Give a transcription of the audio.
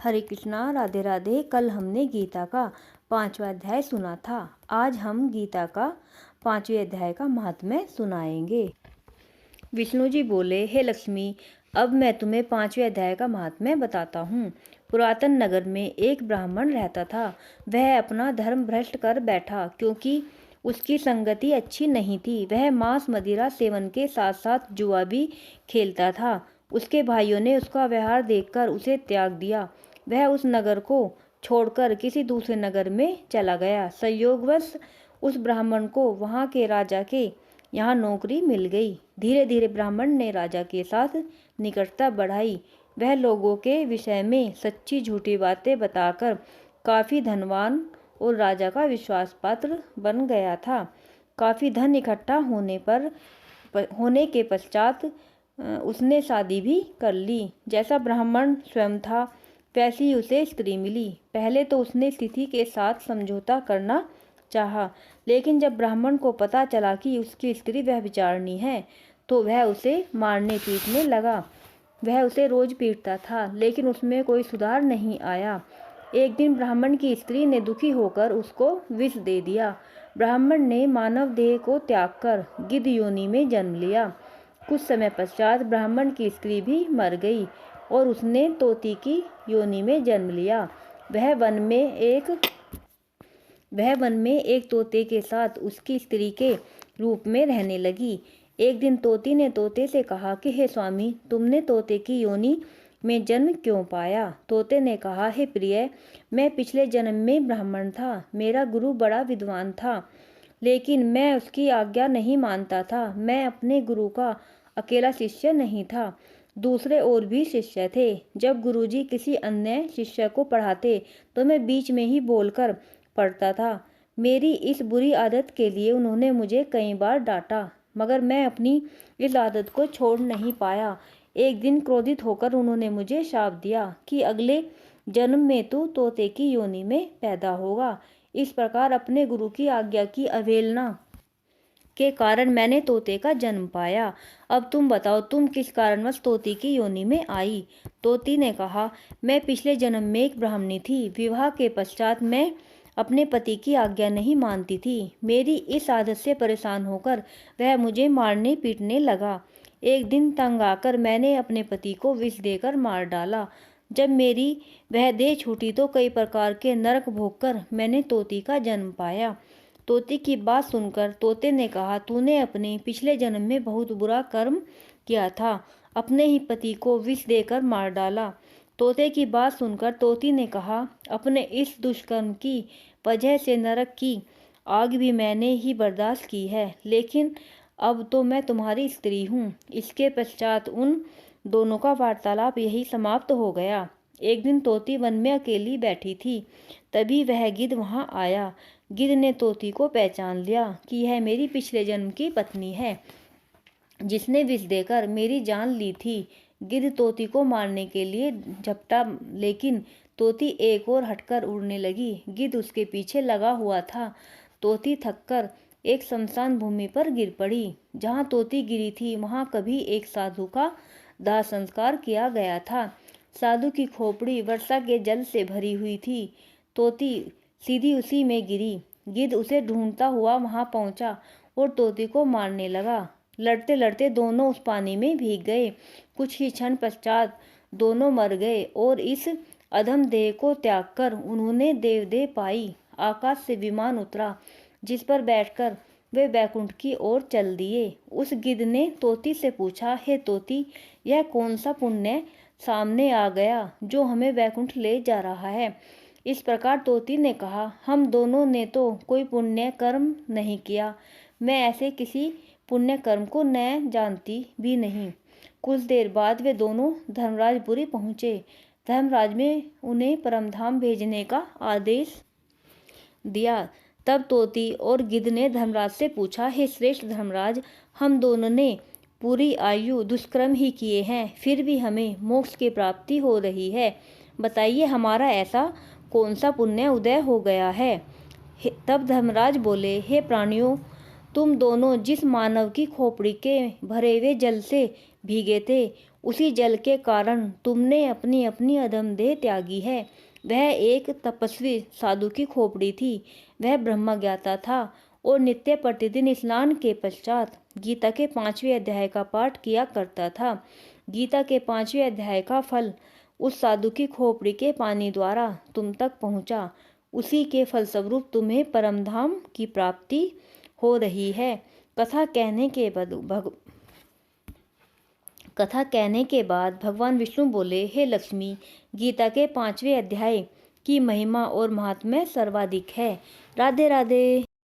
हरे कृष्णा, राधे राधे। कल हमने गीता का 5वां अध्याय सुना था। आज हम गीता का 5वें अध्याय का महात्म्य सुनाएंगे। विष्णु जी बोले, हे लक्ष्मी, अब मैं तुम्हें 5वें अध्याय का महात्म्य बताता हूँ। पुरातन नगर में एक ब्राह्मण रहता था। वह अपना धर्म भ्रष्ट कर बैठा क्योंकि उसकी संगति अच्छी नहीं थी। वह मांस मदिरा सेवन के साथ साथ जुआ भी खेलता था। उसके भाइयों ने उसका व्यवहार देखकर उसे त्याग दिया। वह उस नगर को छोड़कर किसी दूसरे नगर में चला गया। संयोगवश उस ब्राह्मण को वहाँ के राजा के यहाँ नौकरी मिल गई। धीरे धीरे ब्राह्मण ने राजा के साथ निकटता बढ़ाई। वह लोगों के विषय में सच्ची झूठी बातें बताकर काफ़ी धनवान और राजा का विश्वास पात्र बन गया था। काफ़ी धन इकट्ठा होने के पश्चात उसने शादी भी कर ली। जैसा ब्राह्मण स्वयं था वैसी ही उसे स्त्री मिली। पहले तो उसने स्थिति के साथ समझौता करना चाहा, लेकिन जब ब्राह्मण को पता चला कि उसकी स्त्री व्यभिचारिणी है तो वह उसे मारने पीटने लगा। वह उसे रोज पीटता था, लेकिन उसमें कोई सुधार नहीं आया। एक दिन ब्राह्मण की स्त्री ने दुखी होकर उसको विष दे दिया। ब्राह्मण ने मानव देह को त्याग कर गिद्ध योनि में जन्म लिया। कुछ समय पश्चात ब्राह्मण की स्त्री भी मर गई और उसने तोती की योनि में जन्म लिया। वह वन में एक तोते के साथ उसकी स्त्री के रूप में रहने लगी। एक दिन तोती ने तोते से कहा कि हे स्वामी, तुमने तोते की योनि में जन्म क्यों पाया? तोते ने कहा, हे प्रिय, मैं पिछले जन्म में ब्राह्मण था। मेरा गुरु बड़ा विद्वान था, लेकिन मैं उसकी आज्ञा नहीं मानता था। मैं अपने गुरु का अकेला शिष्य नहीं था, दूसरे और भी शिष्य थे। जब गुरुजी किसी अन्य शिष्य को पढ़ाते तो मैं बीच में ही बोलकर पढ़ता था। मेरी इस बुरी आदत के लिए उन्होंने मुझे कई बार डांटा, मगर मैं अपनी इस आदत को छोड़ नहीं पाया। एक दिन क्रोधित होकर उन्होंने मुझे शाप दिया कि अगले जन्म में तू तोते की योनि में पैदा होगा। इस प्रकार अपने गुरु की आज्ञा की अवहेलना के कारण मैंने तोते का जन्म पाया। अब तुम बताओ, तुम किस कारणवश तोती की योनि में आई? तोती ने कहा, मैं पिछले जन्म में एक ब्राह्मणी थी। विवाह के पश्चात मैं अपने पति की आज्ञा नहीं मानती थी। मेरी इस आदत से परेशान होकर वह मुझे मारने पीटने लगा। एक दिन तंग आकर मैंने अपने पति को विष देकर मार डाला। जब मेरी वह देह छूटी तो कई प्रकार के नरक भोगकर मैंने तोती का जन्म पाया। तोती की बात सुनकर तोते ने कहा, तूने अपने पिछले जन्म में बहुत बुरा कर्म किया था, अपने ही पति को विष देकर मार डाला। तोते की बात सुनकर तोती ने कहा, अपने इस दुष्कर्म की वजह से नरक की आग भी मैंने ही बर्दाश्त की है, लेकिन अब तो मैं तुम्हारी स्त्री हूँ। इसके पश्चात उन दोनों का वार्तालाप यही समाप्त हो गया। एक दिन तोती वन में अकेली बैठी थी, तभी वह गिद्ध वहाँ आया। गिद्ध ने तोती को पहचान लिया कि यह मेरी पिछले जन्म की पत्नी है, जिसने विष देकर मेरी जान ली थी। गिद्ध तोती को मारने के लिए झपटा, लेकिन तोती एक और हटकर उड़ने लगी। गिद्ध उसके पीछे लगा हुआ था। तोती थककर एक शमशान भूमि पर गिर पड़ी। जहाँ तोती गिरी थी वहाँ कभी एक साधु का दाह संस्कार किया गया था। साधु की खोपड़ी वर्षा के जल से भरी हुई थी। तोती सीधी उसी में गिरी। गिद्ध उसे ढूंढता हुआ वहां पहुंचा और तोती को मारने लगा। लड़ते लड़ते दोनों उस पानी में भीग गए। कुछ ही क्षण पश्चात दोनों मर गए और इस अधम देह को त्याग कर उन्होंने देवदेह पाई। आकाश से विमान उतरा, जिस पर बैठकर वे बैकुंठ की ओर चल दिए। उस गिद्ध ने तोती से पूछा, हे तोती, यह कौन सा पुण्य सामने आ गया जो हमें बैकुंठ ले जा रहा है? इस प्रकार तोती ने कहा, हम दोनों ने तो कोई पुण्य कर्म नहीं किया। मैं ऐसे किसी पुण्य कर्म को न जानती भी नहीं। कुछ देर बाद वे दोनों धर्मराजपुरी पहुँचे। धर्मराज ने उन्हें परमधाम भेजने का आदेश दिया। तब तोती और गिद्ध ने धर्मराज से पूछा, हे श्रेष्ठ धर्मराज, हम दोनों ने पूरी आयु दुष्कर्म ही किए हैं, फिर भी हमें मोक्ष की प्राप्ति हो रही है। बताइए, हमारा ऐसा कौन सा पुण्य उदय हो गया है? तब धर्मराज बोले, हे प्राणियों, तुम दोनों जिस मानव की खोपड़ी के भरे हुए जल से भीगे थे, उसी जल के कारण तुमने अपनी अपनी अधम देह त्यागी है। वह एक तपस्वी साधु की खोपड़ी थी। वह ब्रह्म ज्ञाता था और नित्य प्रतिदिन स्नान के पश्चात गीता के 5वें अध्याय का पाठ किया करता था। गीता के 5वें अध्याय का फल उस साधु की खोपड़ी के पानी द्वारा तुम तक पहुंचा। उसी के फलस्वरूप तुम्हें परमधाम की प्राप्ति हो रही है। कथा कहने के बाद भगवान विष्णु बोले, हे लक्ष्मी, गीता के 5वें अध्याय की महिमा और महात्म्य सर्वाधिक है। राधे राधे।